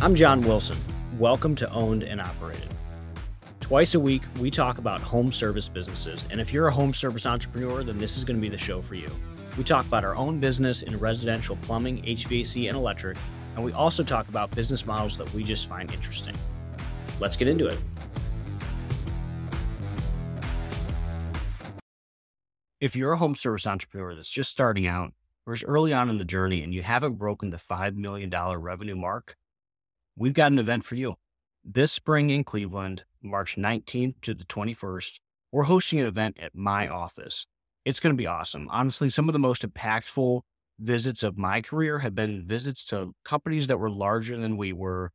I'm John Wilson. Welcome to Owned and Operated. Twice a week, we talk about home service businesses, and if you're a home service entrepreneur, then this is going to be the show for you. We talk about our own business in residential plumbing, HVAC, and electric, and we also talk about business models that we just find interesting. Let's get into it. If you're a home service entrepreneur that's just starting out or is early on in the journey and you haven't broken the $5 million revenue mark, we've got an event for you. This spring in Cleveland, March 19th to the 21st, we're hosting an event at my office. It's going to be awesome. Honestly, some of the most impactful visits of my career have been visits to companies that were larger than we were,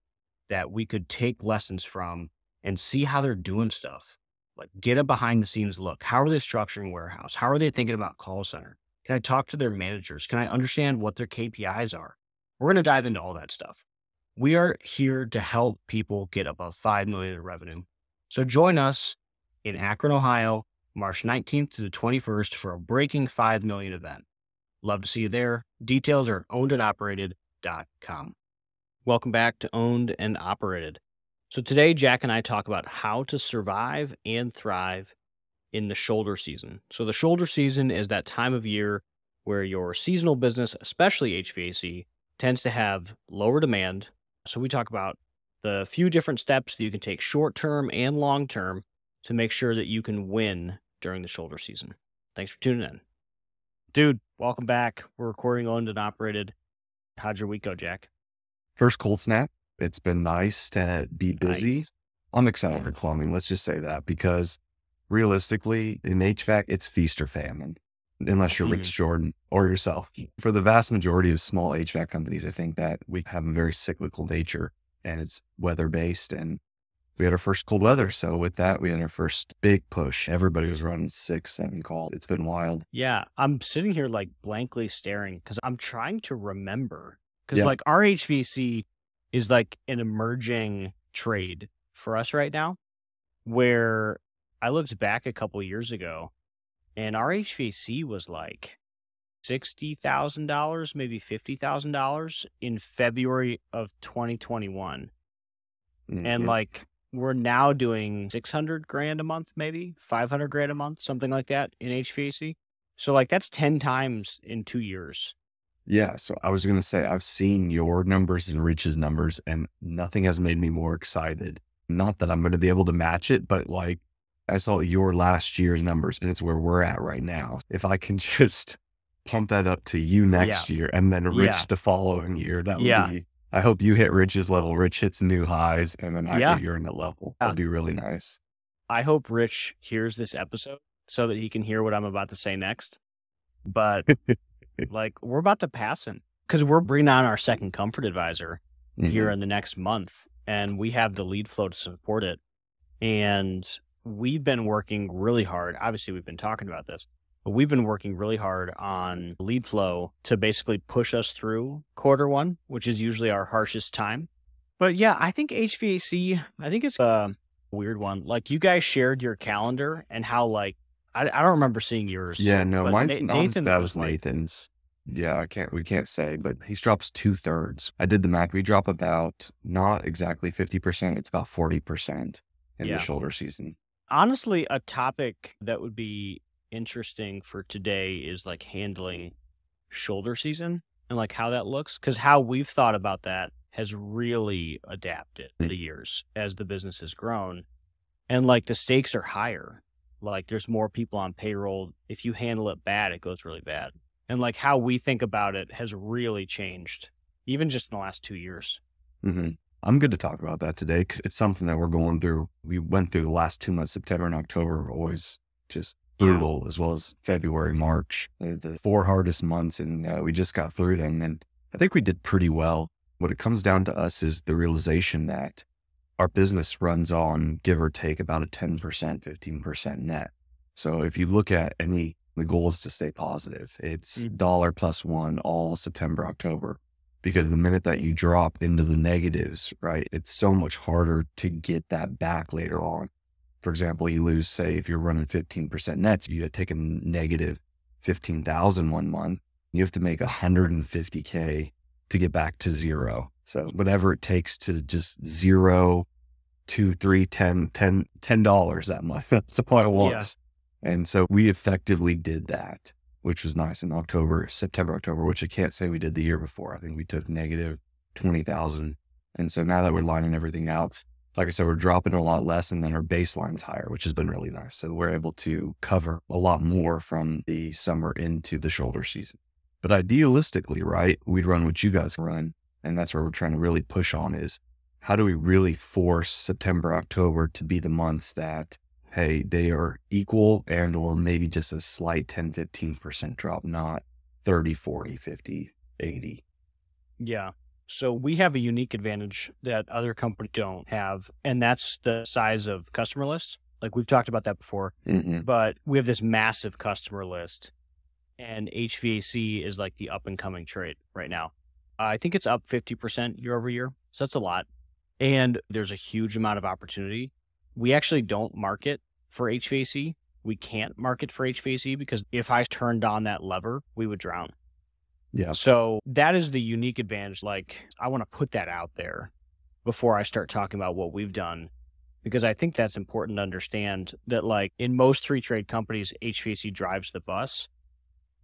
that we could take lessons from and see how they're doing stuff. Like, get a behind the scenes look. How are they structuring warehouse? How are they thinking about call center? Can I talk to their managers? Can I understand what their KPIs are? We're going to dive into all that stuff. We are here to help people get above $5 million in revenue. So join us in Akron, Ohio, March 19th to the 21st for a breaking $5 million event. Love to see you there. Details are at ownedandoperated.com. Welcome back to Owned and Operated. So today, Jack and I talk about how to survive and thrive in the shoulder season. So the shoulder season is that time of year where your seasonal business, especially HVAC, tends to have lower demand. So we talk about the few different steps that you can take short-term and long-term to make sure that you can win during the shoulder season. Thanks for tuning in. Dude, welcome back. We're recording Owned and Operated. How'd your week go, Jack? First cold snap. It's been nice to be busy. Nice. I'm excited for plumbing. Let's just say that, because realistically in HVAC, it's feast or famine, unless you're Rich Jordan or yourself. For the vast majority of small HVAC companies, I think that we have a very cyclical nature and it's weather based, and we had our first cold weather. So with that, we had our first big push. Everybody was running 6-7 call. It's been wild. Yeah, I'm sitting here like blankly staring because I'm trying to remember, because like our HVAC is like an emerging trade for us right now, where I looked back a couple years ago and our HVAC was like $60,000, maybe $50,000 in February of 2021. Mm-hmm. And like, we're now doing 600 grand a month, maybe 500 grand a month, something like that in HVAC. So like, that's 10 times in 2 years. Yeah. So I was going to say, I've seen your numbers and Rich's numbers, and nothing has made me more excited. Not that I'm going to be able to match it, but like, I saw your last year's numbers and it's where we're at right now. If I can just pump that up to you next year and then Rich the following year, that would be, I hope you hit Rich's level. Rich hits new highs and then I get your in the level. That'd be really nice. I hope Rich hears this episode so that he can hear what I'm about to say next. But like, we're about to pass him because we're bringing on our second comfort advisor here in the next month, and we have the lead flow to support it. And we've been working really hard. Obviously, we've been talking about this, but we've been working really hard on lead flow to basically push us through Q1, which is usually our harshest time. But yeah, I think HVAC, I think it's a weird one. Like, you guys shared your calendar and how, like, I don't remember seeing yours. Yeah, no, mine's not as Nathan bad as Nathan's. Yeah, we can't say, but he drops 2/3. I did the math. We drop about not exactly 50%. It's about 40% in the shoulder season. Honestly, a topic that would be interesting for today is like handling shoulder season and like how that looks, because how we've thought about that has really adapted the years as the business has grown, and like the stakes are higher. Like, there's more people on payroll. If you handle it bad, it goes really bad. And like how we think about it has really changed, even just in the last 2 years. Mm-hmm. I'm good to talk about that today because it's something that we're going through. We went through the last 2 months, September and October, were always just brutal, as well as February, March, the 4 hardest months. And we just got through them. And I think we did pretty well. What it comes down to us is the realization that our business runs on, give or take, about a 10%, 15% net. So if you look at the goal is to stay positive. It's $+1 all September, October, because the minute that you drop into the negatives, right, it's so much harder to get that back later on. For example, you lose, say, if you're running 15% nets, you had taken negative 15,000 one month. You have to make $150K to get back to zero. So whatever it takes to just zero, two, three, $10 that month. That's all it Yeah. was. And so we effectively did that, which was nice in September, October, which I can't say we did the year before. I think we took negative 20,000. And so now that we're lining everything out, like I said, we're dropping a lot less and then our baseline's higher, which has been really nice. So we're able to cover a lot more from the summer into the shoulder season. But idealistically, right, we'd run what you guys run. And that's where we're trying to really push on is how do we really force September, October to be the months that, hey, they are equal and or maybe just a slight 10, 15% drop, not 30, 40, 50, 80. Yeah. So we have a unique advantage that other companies don't have, and that's the size of customer list. Like we've talked about that before, but we have this massive customer list, and HVAC is like the up and coming trade right now. I think it's up 50% year over year. So that's a lot. And there's a huge amount of opportunity. We actually don't market for HVAC. We can't market for HVAC because if I turned on that lever, we would drown. Yeah. So that is the unique advantage. Like I want to put that out there before I start talking about what we've done, because I think that's important to understand that like in most three trade companies, HVAC drives the bus,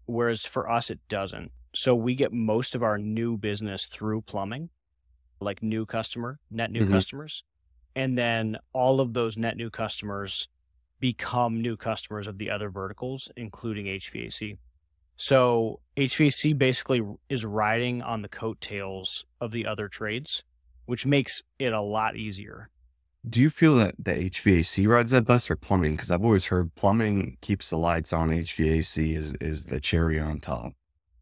whereas for us, it doesn't. So we get most of our new business through plumbing, like net new customers. And then all of those net new customers become new customers of the other verticals, including HVAC. So HVAC basically is riding on the coattails of the other trades, which makes it a lot easier. Do you feel that the HVAC rides that bus or plumbing? Because I've always heard plumbing keeps the lights on, HVAC is the cherry on top.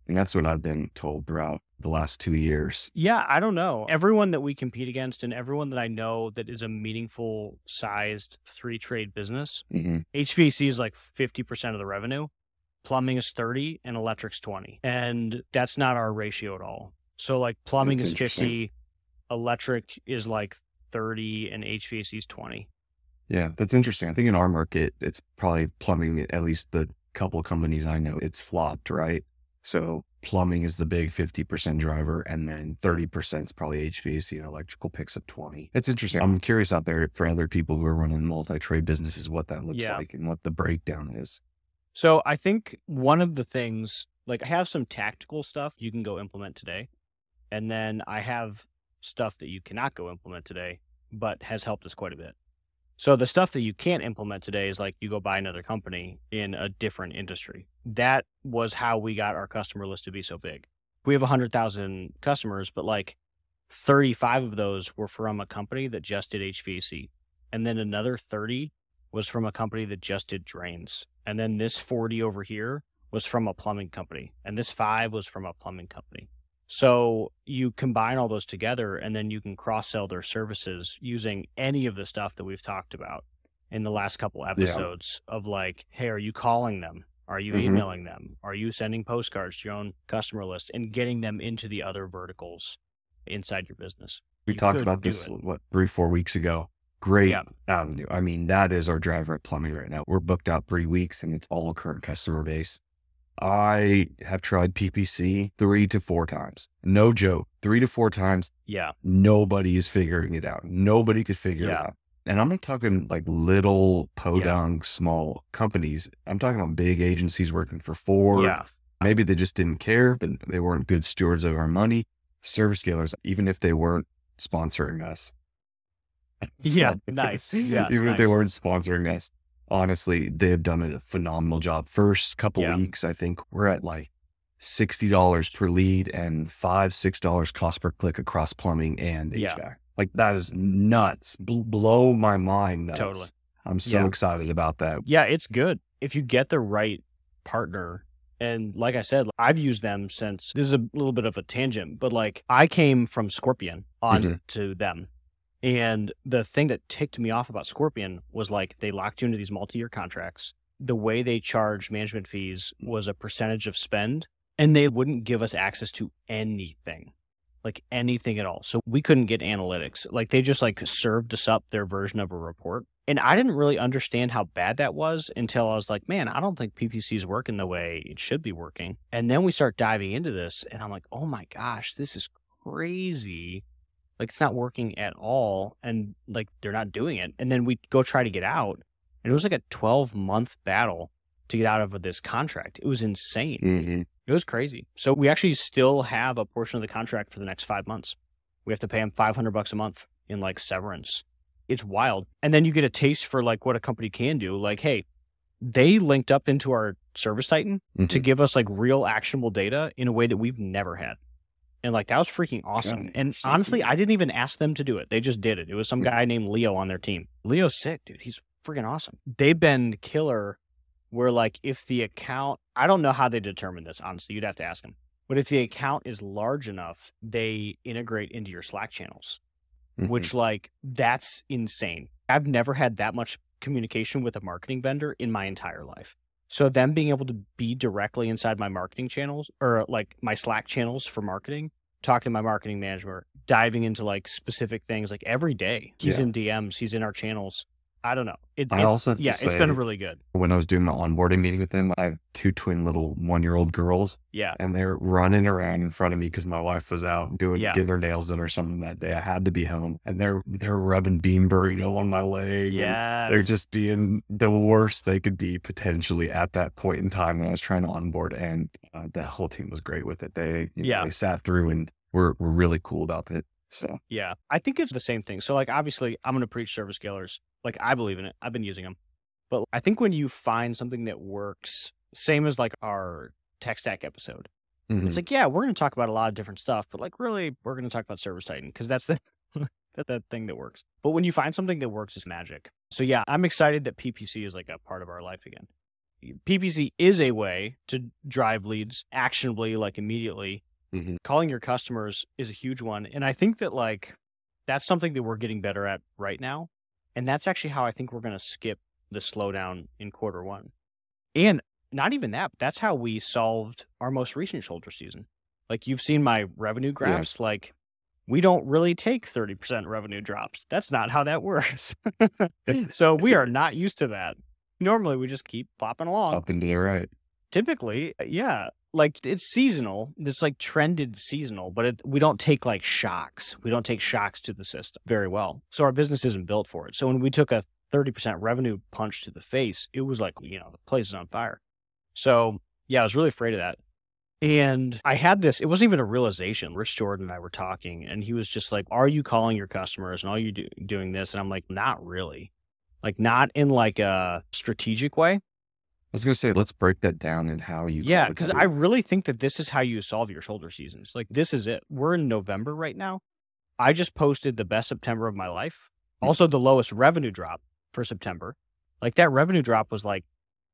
And that's what I've been told throughout the last 2 years. Yeah, I don't know. Everyone that we compete against and everyone that I know that is a meaningful sized three trade business, HVAC is like 50% of the revenue. Plumbing is 30 and electric's 20. And that's not our ratio at all. So like plumbing is 50, electric is like 30 and HVAC is 20. Yeah, that's interesting. I think in our market, it's probably plumbing, at least the couple of companies I know, it's flopped, right? So plumbing is the big 50% driver, and then 30% is probably HVAC and electrical picks up 20. It's interesting. I'm curious out there for other people who are running multi-trade businesses, what that looks like and what the breakdown is. So I think one of the things, like I have some tactical stuff you can go implement today. And then I have stuff that you cannot go implement today, but has helped us quite a bit. So the stuff that you can't implement today is like you go buy another company in a different industry. That was how we got our customer list to be so big. We have 100,000 customers, but like 35 of those were from a company that just did HVAC. And then another 30 was from a company that just did drains. And then this 40 over here was from a plumbing company. And this 5 was from a plumbing company. So you combine all those together and then you can cross-sell their services using any of the stuff that we've talked about in the last couple episodes of like, hey, are you calling them? Are you emailing them? Are you sending postcards to your own customer list and getting them into the other verticals inside your business? We talked about this, 3-4 weeks ago. Great avenue. I mean, that is our driver at plumbing right now. We're booked out 3 weeks and it's all current customer base. I have tried PPC 3 to 4 times. No joke. 3 to 4 times. Yeah. Nobody is figuring it out. Nobody could figure it out. And I'm not talking like little podunk small companies. I'm talking about big agencies working for 4. Yeah. Maybe they just didn't care, but they weren't good stewards of our money. Service scalers, even if they weren't sponsoring us. Yeah. Nice. Yeah. Even if they weren't sponsoring us. Honestly, they have done a phenomenal job. First couple weeks, I think we're at like $60 per lead and $5-6 cost per click across plumbing and HVAC. Like that is nuts. Blow my mind. Nuts. Totally. I'm so excited about that. Yeah, it's good. If you get the right partner, and like I said, I've used them since, this is a little bit of a tangent, but like I came from Scorpion on to them. And the thing that ticked me off about Scorpion was like they locked you into these multi-year contracts. The way they charged management fees was a percentage of spend, and they wouldn't give us access to anything, like anything at all. So we couldn't get analytics. Like they just like served us up their version of a report. And I didn't really understand how bad that was until I was like, man, I don't think PPC is working the way it should be working. And then we start diving into this and I'm like, oh my gosh, this is crazy. Like, it's not working at all. And like, they're not doing it. And then we go try to get out. And it was like a 12-month battle to get out of this contract. It was insane. Mm-hmm. It was crazy. So we actually still have a portion of the contract for the next 5 months. We have to pay them $500 a month in like severance. It's wild. And then you get a taste for like what a company can do. Like, hey, they linked up into our Service Titan to give us like real actionable data in a way that we've never had. And like, that was freaking awesome. God, And honestly, I didn't even ask them to do it. They just did it. It was some guy named Leo on their team. Leo's sick, dude. He's freaking awesome. They've been killer where like if the account, I don't know how they determine this, honestly. You'd have to ask them. But if the account is large enough, they integrate into your Slack channels, which like, that's insane. I've never had that much communication with a marketing vendor in my entire life. So them being able to be directly inside my marketing channels or like my Slack channels for marketing, talking to my marketing manager, diving into like specific things like every day. He's in DMs, he's in our channels. I don't know. I also have to it's say, been really good. when I was doing my onboarding meeting with them, I have 2 twin little 1-year-old girls. Yeah. And they're running around in front of me because my wife was out getting her nails done or something that day. I had to be home. And they're rubbing bean burrito on my leg. Yes. They're just being the worst they could be potentially at that point in time when I was trying to onboard. And the whole team was great with it. They sat through and were really cool about it. So yeah, I think it's the same thing. So like, obviously I'm going to preach service scalers. Like, I believe in it. I've been using them. But I think when you find something that works, same as like our tech stack episode, it's like, yeah, we're going to talk about a lot of different stuff, but like, really, we're going to talk about Service Titan because that's the that thing that works. But when you find something that works, it's magic. So yeah, I'm excited that PPC is like a part of our life again. PPC is a way to drive leads actionably, like immediately. Calling your customers is a huge one. And I think that like, that's something that we're getting better at right now. And that's actually how I think we're going to skip the slowdown in Q1. And not even that, but that's how we solved our most recent shoulder season. Like, you've seen my revenue graphs. Like, we don't really take 30% revenue drops. That's not how that works. So we are not used to that. Normally, we just keep popping along. Up and to the right. Typically, yeah. Like, it's seasonal. It's like trended seasonal, but we don't take like shocks. We don't take shocks to the system very well. So our business isn't built for it. So when we took a 30% revenue punch to the face, it was like, the place is on fire. So yeah, I was really afraid of that. And I had this, it wasn't even a realization. Rich Jordan and I were talking and he was just like, are you calling your customers and are you doing this? And I'm like, not really. Like, not in like a strategic way. I was going to say, let's break that down in how you. Yeah, because I really think that this is how you solve your shoulder seasons. Like, this is it. We're in November right now. I just posted the best September of my life. Also, the lowest revenue drop for September. Like, that revenue drop was like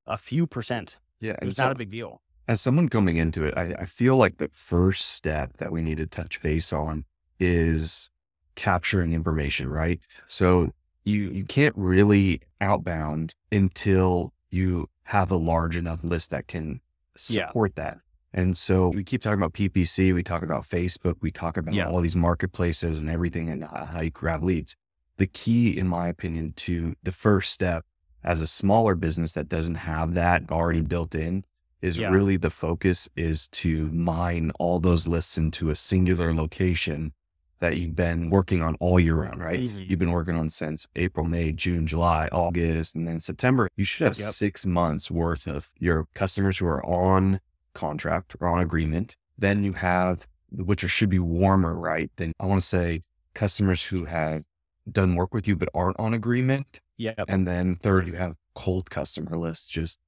a few percent. Yeah. It was not a big deal. As someone coming into it, I feel like the first step that we need to touch base on is capturing information, right? So you can't really outbound until you have a large enough list that can support that. And so we keep talking about PPC, we talk about Facebook, we talk about all these marketplaces and everything and how you grab leads. The key, in my opinion, to the first step as a smaller business that doesn't have that already built in is really the focus is to mine all those lists into a singular location that you've been working on all year round, right? You've been working on since April, May, June, July, August, and then September. You should have 6 months worth of your customers who are on contract or on agreement. Then you have, which should be warmer, right? Then I want to say customers who have done work with you but aren't on agreement. And then third, you have cold customer lists. Just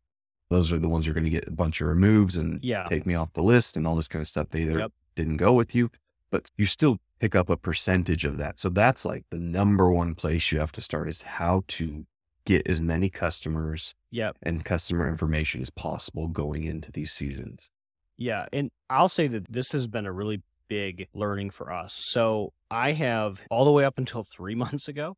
those are the ones you're going to get a bunch of removes and take me off the list and all this kind of stuff. They either didn't go with you, but you still pick up a percentage of that. So that's like the number one place you have to start is how to get as many customers and customer information as possible going into these seasons. Yeah. And I'll say that this has been a really big learning for us. So I have, all the way up until 3 months ago,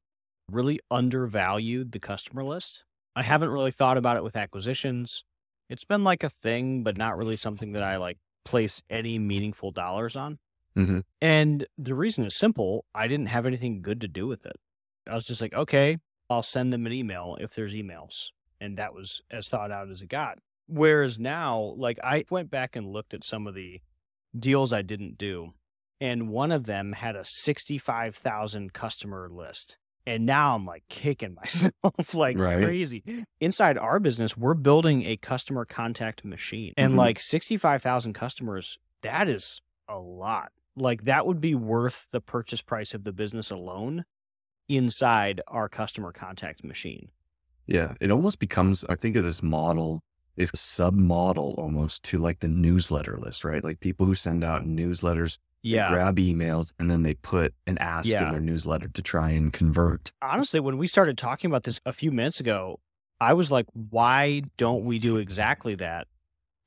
really undervalued the customer list. I haven't really thought about it with acquisitions. It's been like a thing, but not really something that I like place any meaningful dollars on. And the reason is simple. I didn't have anything good to do with it. I was just like, okay, I'll send them an email if there's emails. And that was as thought out as it got. Whereas now, like, I went back and looked at some of the deals I didn't do. and one of them had a 65,000 customer list. And now I'm like kicking myself like Right. crazy. Inside our business, we're building a customer contact machine. And like 65,000 customers, that is a lot. Like that would be worth the purchase price of the business alone inside our customer contact machine. Yeah. It almost becomes, I think of this model, is a sub-model almost to like the newsletter list, right? Like people who send out newsletters, they grab emails and then they put an ask in their newsletter to try and convert. Honestly, when we started talking about this a few minutes ago, I was like, why don't we do exactly that?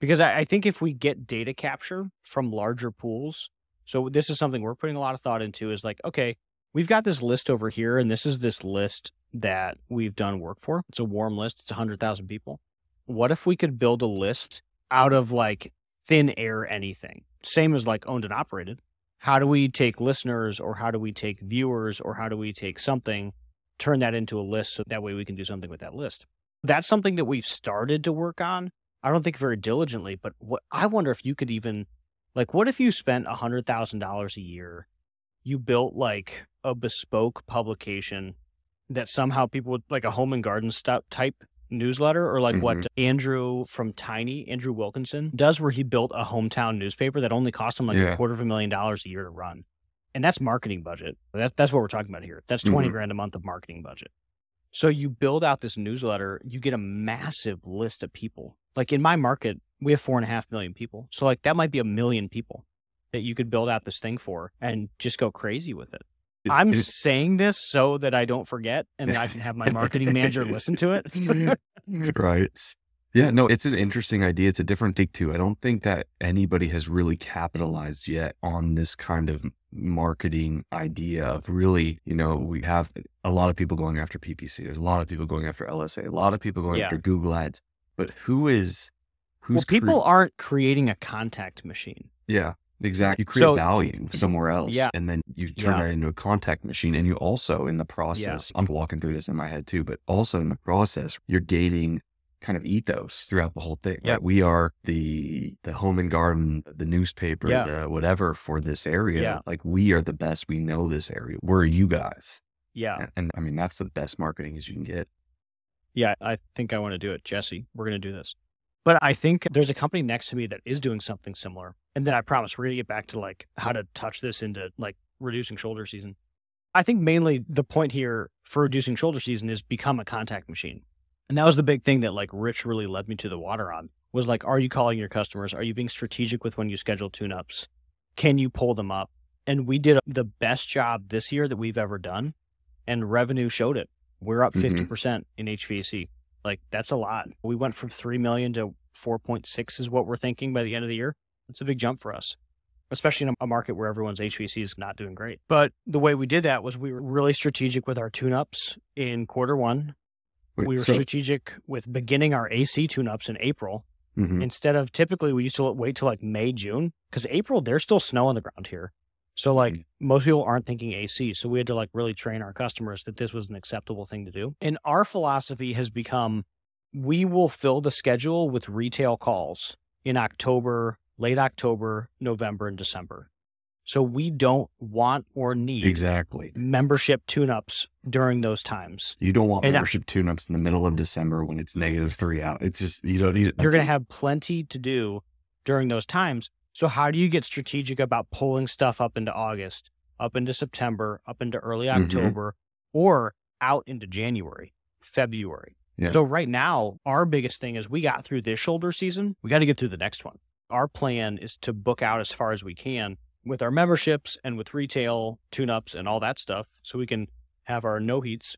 Because I think if we get data capture from larger pools, so this is something we're putting a lot of thought into, is like, okay, we've got this list over here, and this is this list that we've done work for. It's a warm list. It's 100,000 people. What if we could build a list out of like thin air anything? Same as like owned and operated. How do we take listeners, or how do we take viewers, or how do we take something, turn that into a list so that way we can do something with that list? That's something that we've started to work on. I don't think very diligently, but I wonder if you could even, like, what if you spent $100,000 a year, you built like a bespoke publication that somehow people would, like a home and garden type newsletter, or like what Andrew from Tiny, Andrew Wilkinson does, where he built a hometown newspaper that only cost him like $250,000 a year to run. And that's marketing budget. That's what we're talking about here. That's 20 grand a month of marketing budget. So you build out this newsletter, you get a massive list of people. Like in my market, we have 4.5 million people. So like that might be 1 million people that you could build out this thing for and just go crazy with it. I'm saying this so that I don't forget and that I can have my marketing manager listen to it. Right. Yeah, no, it's an interesting idea. It's a different take too. I don't think that anybody has really capitalized yet on this kind of marketing idea of really, we have a lot of people going after PPC. There's a lot of people going after LSA, a lot of people going after Google Ads, but who's people aren't creating a contact machine. Yeah. Exactly. You create value somewhere else, and then you turn that into a contact machine. And you also, in the process, I'm walking through this in my head too, but also in the process, you're gating kind of ethos throughout the whole thing. Yeah. Right? We are the home and garden, the newspaper, the whatever for this area. Yeah. Like we are the best. We know this area. Where are you guys? Yeah. And I mean, that's the best marketing as you can get. Yeah. I think I want to do it. Jesse, we're going to do this. But I think there's a company next to me that is doing something similar. And then I promise we're going to get back to like how to touch this into like reducing shoulder season. I think mainly the point here for reducing shoulder season is become a contact machine. And that was the big thing that like Rich really led me to the water on, was like, are you calling your customers? Are you being strategic with when you schedule tune-ups? Can you pull them up? And we did the best job this year that we've ever done. And revenue showed it. We're up 50% in HVAC. Like that's a lot. We went from 3 million to 4.6 is what we're thinking by the end of the year. It's a big jump for us, especially in a market where everyone's HVAC is not doing great. But the way we did that was we were really strategic with our tune-ups in quarter1. We were strategic with beginning our AC tune-ups in April. Instead of typically we used to wait till like May, June, because April, there's still snow on the ground here. So like most people aren't thinking AC. So we had to like really train our customers that this was an acceptable thing to do. And our philosophy has become, we will fill the schedule with retail calls in October, late October, November, and December. So we don't want or need membership tune-ups during those times. You don't want membership tune-ups in the middle of December when it's -3 out. It's just, you don't need it. You're going to have plenty to do during those times. So how do you get strategic about pulling stuff up into August, up into September, up into early October, or out into January, February? Yeah. So right now, our biggest thing is we got through this shoulder season. We got to get through the next one. Our plan is to book out as far as we can with our memberships and with retail tune-ups and all that stuff, so we can have our no heats.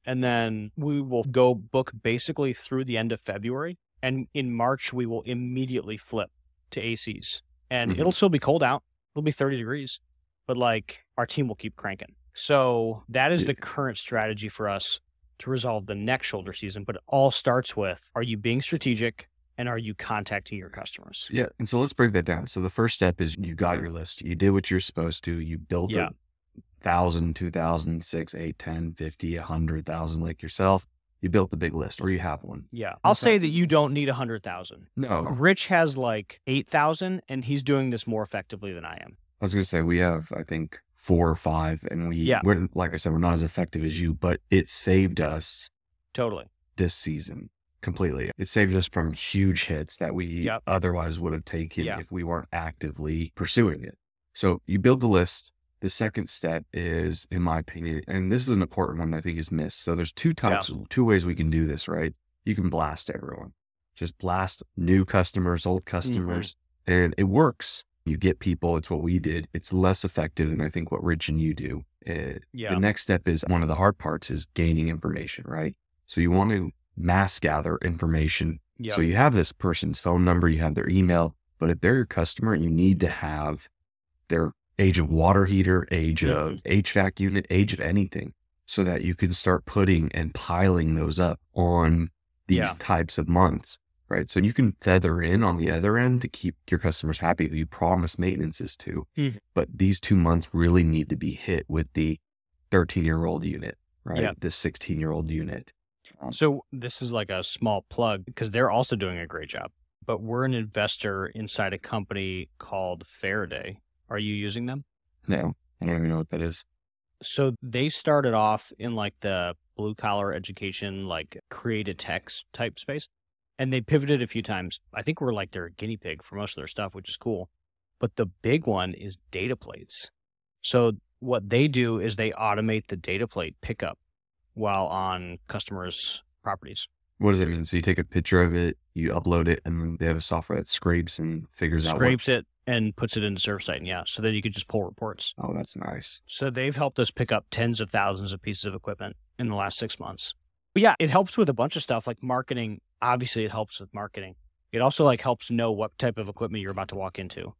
And then we will go book basically through the end of February. And in March, we will immediately flip to ACs. And it'll still be cold out. It'll be 30 degrees, but like our team will keep cranking. So that is the current strategy for us to resolve the next shoulder season. But it all starts with, are you being strategic and are you contacting your customers? Yeah. And so let's break that down. So the first step is you got your list. You did what you're supposed to. You built 1,000, 2,000, 6, 8, 10, 50, 100,000 like yourself. You built the big list, or you have one. Yeah. I'll say that you don't need 100,000. No. Rich has like 8,000 and he's doing this more effectively than I am. I was going to say, we have, I think, 4 or 5, and Yeah, we're, like I said, we're not as effective as you, but it saved us totally. this season completely. It saved us from huge hits that we Yep. otherwise would have taken Yeah. if we weren't actively pursuing it. So you build the list. The second step is, in my opinion, and this is an important one I think is missed. So there's Yeah. two ways we can do this, right? You can blast everyone, just blast new customers, old Hmm. customers, and it works. You get people. It's what we did. It's less effective than I think what Rich and you do. The Yeah. next step is one of the hard parts is gaining information, right? So you want to mass gather information. So Yep. you have this person's phone number, you have their email, but if they're your customer, you need to have their age of water heater, age Hmm. of HVAC unit, age of anything, so that you can start putting and piling those up on these Yeah. types of months, right? So you can feather in on the other end to keep your customers happy. You promise maintenance is to, Mhm. but these 2 months really need to be hit with the 13-year-old unit, Yeah. right? The 16-year-old unit. So this is like a small plug because they're also doing a great job. But we're an investor inside a company called Faraday. Are you using them? No, I don't even know what that is. So they started off in like the blue collar education, like create a text type space. And they pivoted a few times. I think we're like their guinea pig for most of their stuff, which is cool. But the big one is data plates. So what they do is they automate the data plate pickup while on customers' properties. What does it mean? So you take a picture of it, you upload it, and then they have a software that scrapes and figures out what. Scrapes it and puts it into ServiceTitan, yeah. So then you could just pull reports. Oh, that's nice. So they've helped us pick up tens of thousands of pieces of equipment in the last 6 months. But yeah, it helps with a bunch of stuff like marketing. Obviously, it helps with marketing. It also like helps know what type of equipment you're about to walk into.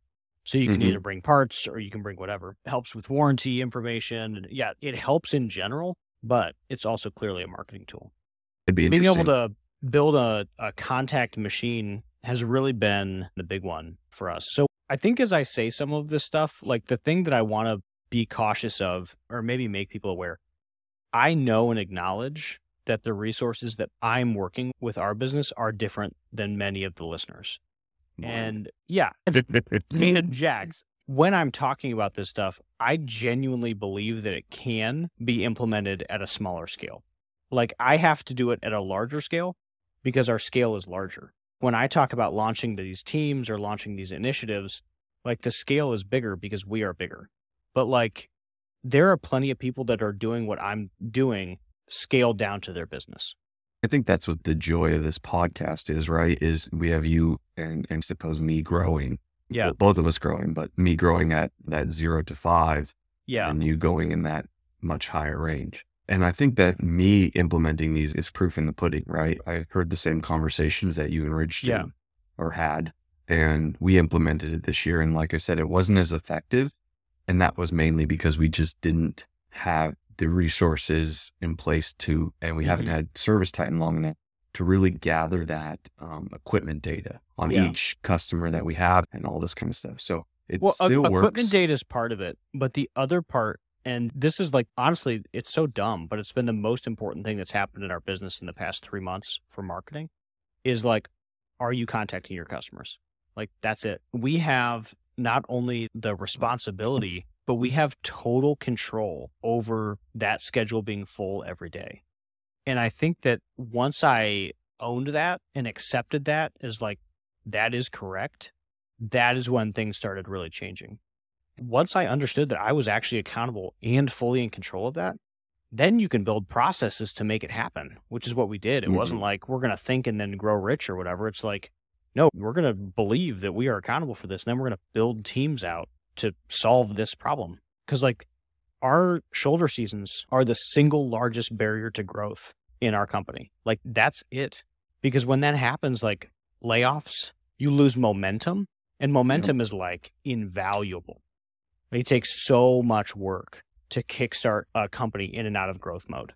So you can Hmm. either bring parts or you can bring whatever. It helps with warranty information. Yeah, it helps in general, but it's also clearly a marketing tool. It'd be Being able interesting. to build a contact machine has really been the big one for us. So I think as I say some of this stuff, like the thing that I want to be cautious of, or maybe make people aware, I know and acknowledge that the resources that I'm working with our business are different than many of the listeners. Wow. And yeah, me and Jax, when I'm talking about this stuff, I genuinely believe that it can be implemented at a smaller scale. Like I have to do it at a larger scale because our scale is larger. When I talk about launching these teams or launching these initiatives, like the scale is bigger because we are bigger. But like there are plenty of people that are doing what I'm doing scaled down to their business. I think that's what the joy of this podcast is, right? Is we have you and suppose me growing, Yeah. well, both of us growing, but me growing at that 0 to 5 Yeah. and you going in that much higher range. And I think that me implementing these is proof in the pudding, right? I heard the same conversations that you and Rich did Yeah. or had, and we implemented it this year. And like I said, it wasn't as effective. And that was mainly because we just didn't have the resources in place to, and we haven't Mhm. had ServiceTitan long enough to really gather that equipment data on Yeah. each customer that we have and all this kind of stuff. So it Well, still equipment works. data is part of it, but the other part, and this is like honestly, it's so dumb, but it's been the most important thing that's happened in our business in the past 3 months for marketing is like, are you contacting your customers? Like, that's it. We have not only the responsibility, but we have total control over that schedule being full every day. And I think that once I owned that and accepted that as like, that is correct, that is when things started really changing. Once I understood that I was actually accountable and fully in control of that, then you can build processes to make it happen, which is what we did. It wasn't Mhm. like we're going to think and then grow rich or whatever. It's like, no, we're going to believe that we are accountable for this. And then we're going to build teams out to solve this problem. Because, like, our shoulder seasons are the single largest barrier to growth in our company. Like, that's it. Because when that happens, like layoffs, you lose momentum, and momentum is like invaluable. It takes so much work to kickstart a company in and out of growth mode,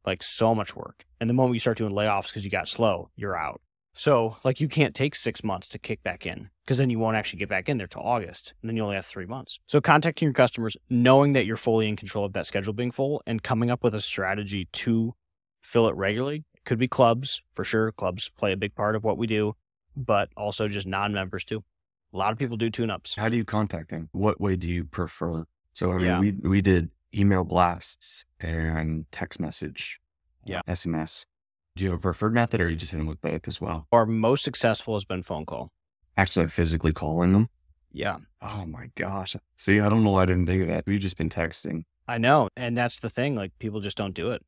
like so much work. And the moment you start doing layoffs because you got slow, you're out. So like you can't take 6 months to kick back in because then you won't actually get back in there till August. And then you only have 3 months. So contacting your customers, knowing that you're fully in control of that schedule being full and coming up with a strategy to fill it regularly. Could be clubs for sure. Clubs play a big part of what we do, but also just non-members too. A lot of people do tune-ups. How do you contact them? What way do you prefer? So, I mean, Yeah. we did email blasts and text message, Yeah. SMS. Do you have a preferred method or you just hit them with both as well? Our most successful has been phone call. Actually, physically calling them? Yeah. Oh my gosh. See, I don't know why I didn't think of that. We've just been texting. I know. And that's the thing. Like, people just don't do it.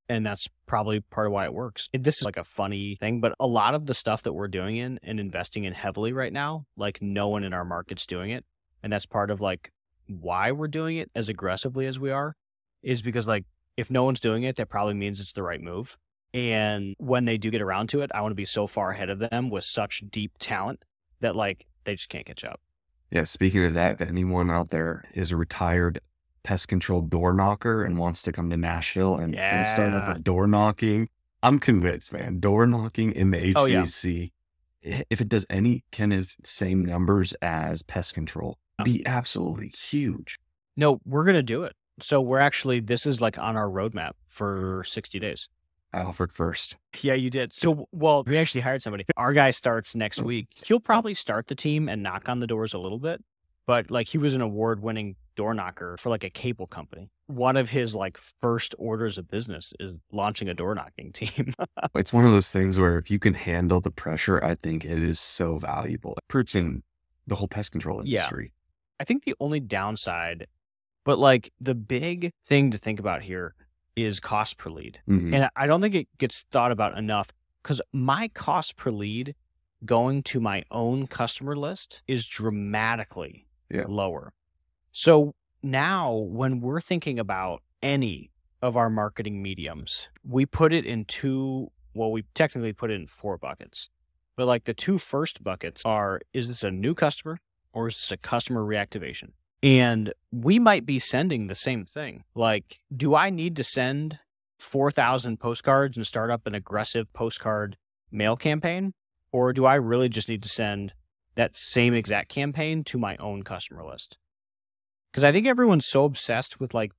And that's probably part of why it works. This is like a funny thing, but a lot of the stuff that we're doing in and investing in heavily right now, like no one in our market's doing it. And that's part of like why we're doing it as aggressively as we are, is because like if no one's doing it, that probably means it's the right move. And when they do get around to it, I want to be so far ahead of them with such deep talent that like they just can't catch up. Yeah. Speaking of that, if anyone out there is a retired pest control door knocker and wants to come to Nashville and start up Yeah. with door knocking, I'm convinced, man. Door knocking in the Oh, yeah. HVAC, if it does any kind of same numbers as pest control, be absolutely huge. No, we're going to do it. So we're actually, this is like on our roadmap for 60 days. I offered first. Yeah, you did. So, well, we actually hired somebody. Our guy starts next week. He'll probably start the team and knock on the doors a little bit, but like he was an award-winning door knocker for like a cable company. One of his like first orders of business is launching a door knocking team. It's one of those things where if you can handle the pressure, I think it is so valuable. It's in the whole pest control industry. I think the only downside, but like the big thing to think about here is cost per lead. Mhm. And I don't think it gets thought about enough because my cost per lead going to my own customer list is dramatically lower. So now when we're thinking about any of our marketing mediums, we put it in we technically put it in 4 buckets. But like the 2 first buckets are, is this a new customer or is this a customer reactivation? And we might be sending the same thing. Like, do I need to send 4,000 postcards and start up an aggressive postcard mail campaign? Or do I really just need to send that same exact campaign to my own customer list? Because I think everyone's so obsessed with like,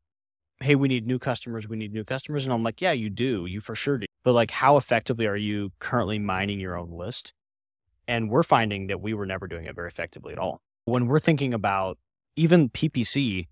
hey, we need new customers. And I'm like, yeah, you do. You for sure do. But like, how effectively are you currently mining your own list? And we're finding that we were never doing it very effectively at all. When we're thinking about even PPC,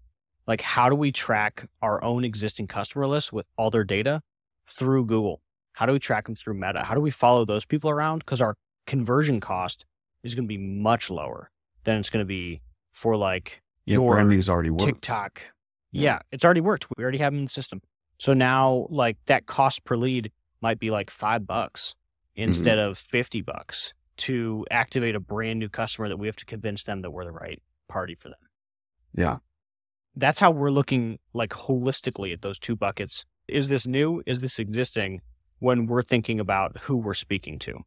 like how do we track our own existing customer list with all their data through Google? How do we track them through Meta? How do we follow those people around? Because our conversion cost is going to be much lower than it's going to be for like your branding's already worked. TikTok. Yeah, it's already worked. We already have them in the system. So now like that cost per lead might be like $5 instead of $50 to activate a brand new customer that we have to convince them that we're the right party for them. Yeah. That's how we're looking like holistically at those 2 buckets. Is this new? Is this existing? When we're thinking about who we're speaking to.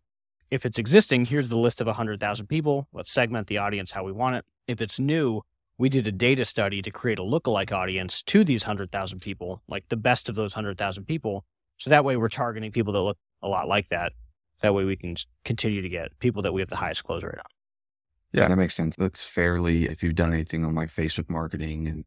If it's existing, here's the list of 100,000 people. Let's segment the audience how we want it. If it's new, we did a data study to create a lookalike audience to these 100,000 people, like the best of those 100,000 people. So that way we're targeting people that look a lot like that. That way we can continue to get people that we have the highest close rate on. Yeah, that makes sense. That's fairly, if you've done anything on like Facebook marketing and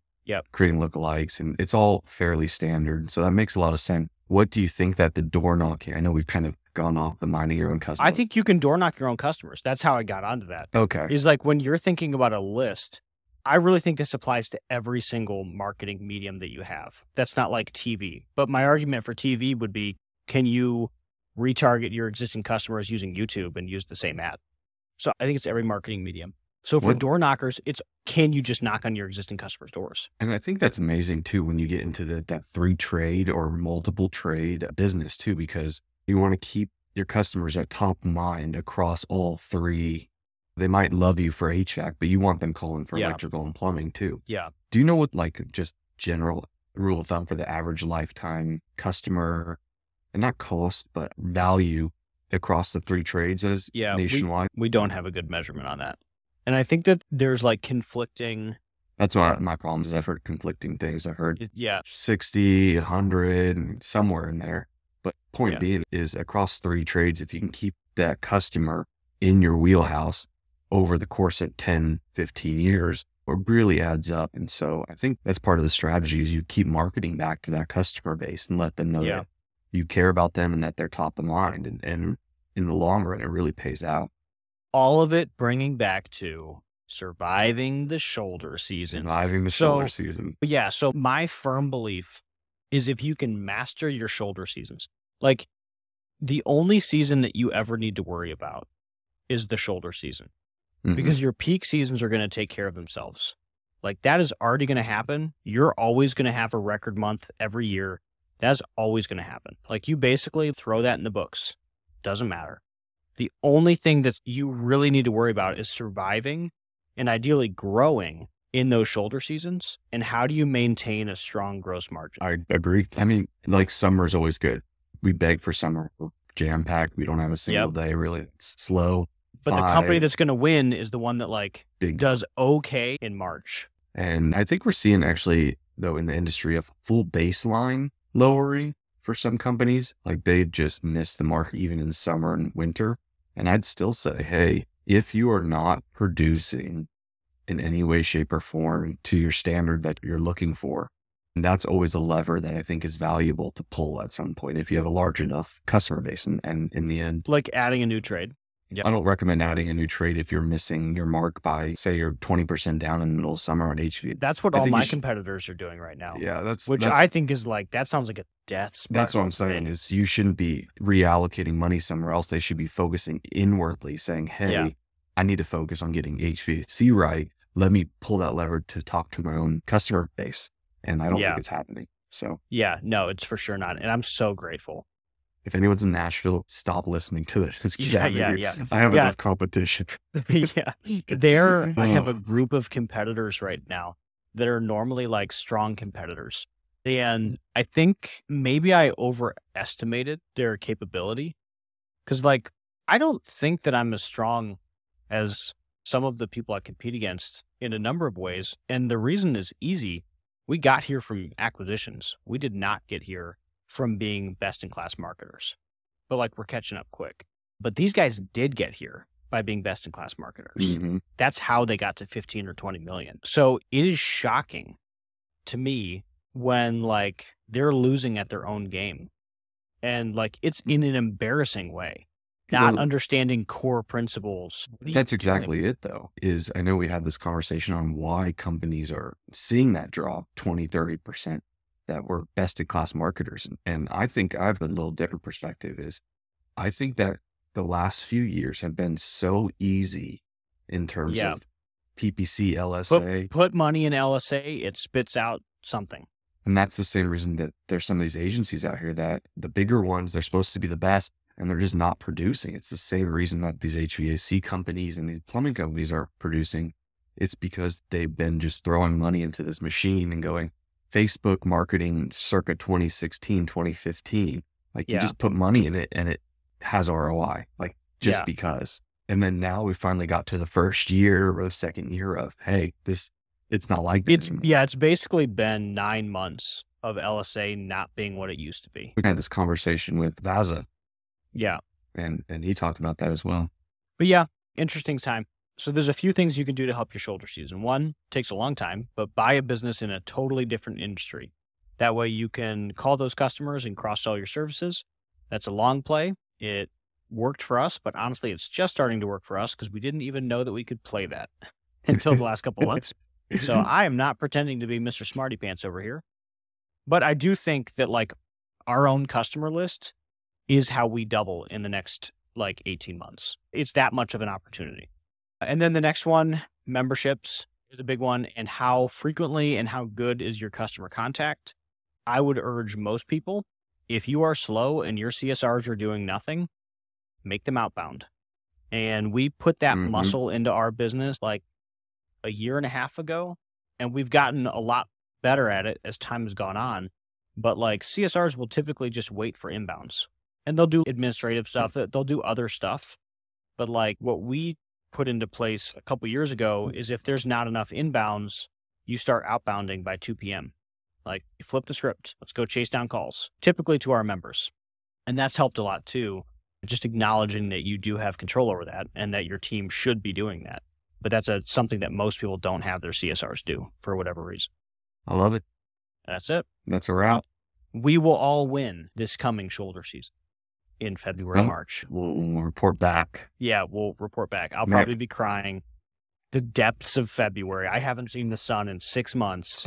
creating lookalikes, and it's all fairly standard. So that makes a lot of sense. What do you think that the door knocking, I know we've kind of gone off the minding your own customers. I think you can door knock your own customers. That's how I got onto that. Okay. Is like when you're thinking about a list, I really think this applies to every single marketing medium that you have. That's not like TV. But my argument for TV would be, can you retarget your existing customers using YouTube and use the same ad? So I think it's every marketing medium. So for door knockers, it's can you just knock on your existing customers' doors? And I think that's amazing too when you get into that 3 trade or multiple trade business too, because you want to keep your customers at top of mind across all 3. They might love you for HVAC, but you want them calling for electrical and plumbing too. Yeah. Do you know what like just general rule of thumb for the average lifetime customer, and not cost, but value across the 3 trades is nationwide? We don't have a good measurement on that. And I think that there's like conflicting. That's why my problem is I've heard conflicting things. I've heard 60, 100, somewhere in there. But point being is across 3 trades, if you can keep that customer in your wheelhouse over the course of 10, 15 years, it really adds up. And so I think that's part of the strategy is you keep marketing back to that customer base and let them know that you care about them and that they're top of mind. And in the long run, it really pays out. All of it bringing back to Surviving the shoulder season. Surviving the shoulder So, season. yeah, so my firm belief is if you can master your shoulder seasons, like the only season that you ever need to worry about is the shoulder season Mhm. because your peak seasons are going to take care of themselves. Like that is already going to happen. You're always going to have a record month every year. That's always going to happen. Like you basically throw that in the books. Doesn't matter. The only thing that you really need to worry about is surviving and ideally growing in those shoulder seasons. And how do you maintain a strong gross margin? I agree. I mean, like summer is always good. We beg for summer. We're jam packed. We don't have a single Yep. day really. It's slow. But the company Five, that's going to win is the one that like big. does okay in March. And I think we're seeing actually, though, in the industry, a full baseline lowering for some companies. Like they just missed the mark even in summer and winter. And I'd still say, hey, if you are not producing in any way, shape, or form to your standard that you're looking for, that's always a lever that I think is valuable to pull at some point if you have a large enough customer base. And in the end, Like adding a new trade. I don't recommend adding a new trade if you're missing your mark by, say, you're 20% down in the middle of summer on HV. That's what I all think my you should- competitors are doing right now. Yeah, Which I think is like, that sounds like a death spiral. that's what I'm saying is you shouldn't be reallocating money somewhere else. They should be focusing inwardly saying, hey, Yeah. I need to focus on getting HVAC right. Let me pull that lever to talk to my own customer base. And I don't Yeah. think it's happening. So Yeah, no, it's for sure not. And I'm so grateful. if anyone's in Nashville, stop listening to this. Let's get Yeah, out of yeah, here. yeah. I have Yeah. enough competition. Yeah. I have a group of competitors right now that are normally like strong competitors. And I think maybe I overestimated their capability because, like, I don't think that I'm as strong as some of the people I compete against in a number of ways. And the reason is easy. We got here from acquisitions. We did not get here from being best in class marketers, but like we're catching up quick. But these guys did get here by being best in class marketers. Mhm. That's how they got to 15 or 20 million. So it is shocking to me when like they're losing at their own game. And like it's in an embarrassing way, not Well, understanding core principles. What are you that's doing? exactly it, though, is I know we had this conversation on why companies are seeing that drop 20, 30% that were best in class marketers. And I think I have a little different perspective is I think that the last few years have been so easy in terms Yeah. of PPC, LSA. Put money in LSA, it spits out something. And that's the same reason that there's some of these agencies out here that the bigger ones, they're supposed to be the best and they're just not producing. It's the same reason that these HVAC companies and these plumbing companies are producing. It's because they've been just throwing money into this machine and going Facebook marketing circa 2016, 2015. Like you Yeah. just put money in it and it has ROI, like just Yeah. because. And then now we finally got to the first year or the second year of, hey, it's not like that anymore. It's basically been 9 months of LSA not being what it used to be. We had this conversation with Vaza Yeah. and he talked about that as well. But yeah, interesting time. So there's a few things you can do to help your shoulder season. One, takes a long time, but buy a business in a totally different industry. That way you can call those customers and cross-sell your services. That's a long play. It worked for us, but honestly, it's just starting to work for us because we didn't even know that we could play that until the last couple of months. So I am not pretending to be Mr. Smarty Pants over here. But I do think that like our own customer list is how we double in the next like 18 months. It's that much of an opportunity. And then the next one, memberships is a big one. And how frequently and how good is your customer contact? I would urge most people, if you are slow and your CSRs are doing nothing, make them outbound. And we put that Mhm. muscle into our business like a year and a half ago. And we've gotten a lot better at it as time has gone on. But like CSRs will typically just wait for inbounds and they'll do administrative stuff, they'll do other stuff. But like what we put into place a couple years ago is if there's not enough inbounds, you start outbounding by 2 p.m. Like you flip the script, let's go chase down calls, typically to our members. And that's helped a lot too. Just acknowledging that you do have control over that and that your team should be doing that. But that's something that most people don't have their CSRs do for whatever reason. I love it. That's it. That's a wrap. We will all win this coming shoulder season in February, Well, March. We'll report back. Yeah, we'll report back. I'll Matt- probably be crying. The depths of February. I haven't seen the sun in 6 months.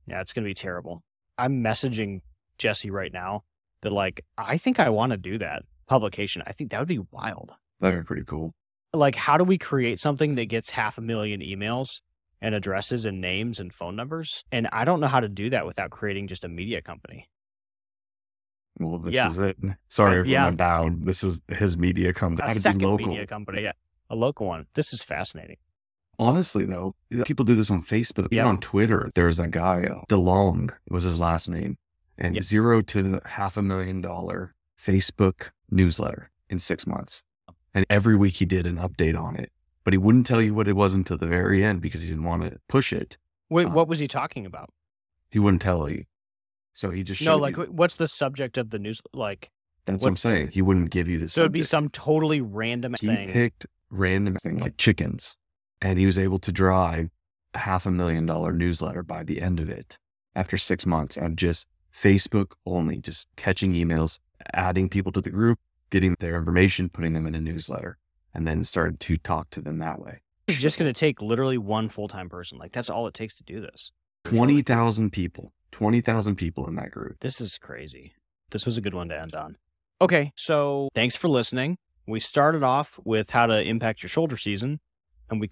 Yeah, it's going to be terrible. I'm messaging Jesse right now that like, I think I want to do that publication. I think that would be wild. That'd be pretty cool. Like, how do we create something that gets 500,000 emails and addresses and names and phone numbers? And I don't know how to do that without creating just a media company. Well, this is it. Sorry for my bowed. This is his media company. A second media company, a local one. This is fascinating. Honestly, though, people do this on Facebook. Even on Twitter, there's that guy, DeLong was his last name, and $0 to $500,000 Facebook newsletter in 6 months. And every week he did an update on it, but he wouldn't tell you what it was until the very end because he didn't want to push it. Wait, what was he talking about? He wouldn't tell you. So he just showed you. What's the subject of the news? Like, that's what I'm saying. He wouldn't give you the subject. So it'd be some totally random thing. He picked random thing like chickens, and he was able to drive a $500,000 newsletter by the end of it after 6 months on just Facebook only, just catching emails, adding people to the group, getting their information, putting them in a newsletter, and then started to talk to them that way. It's just going to take literally one full-time person. Like, that's all it takes to do this. 20,000 people. 20,000 people in that group. This is crazy. This was a good one to end on. Okay, so thanks for listening. We started off with how to impact your shoulder season, and we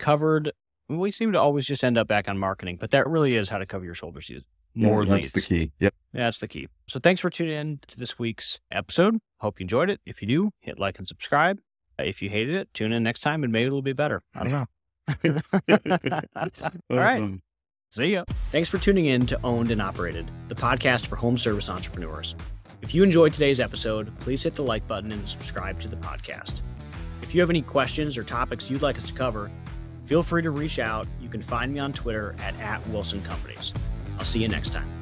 seem to always just end up back on marketing, but that really is how to cover your shoulder season. More leads. That's the key. Yep. Yeah, that's the key. So thanks for tuning in to this week's episode. Hope you enjoyed it. If you do, hit like and subscribe. If you hated it, tune in next time and maybe it'll be better. I don't know. All right. See ya. Thanks for tuning in to Owned and Operated, the podcast for home service entrepreneurs. If you enjoyed today's episode, please hit the like button and subscribe to the podcast. If you have any questions or topics you'd like us to cover, feel free to reach out. You can find me on Twitter at @WilsonCompanies. I'll see you next time.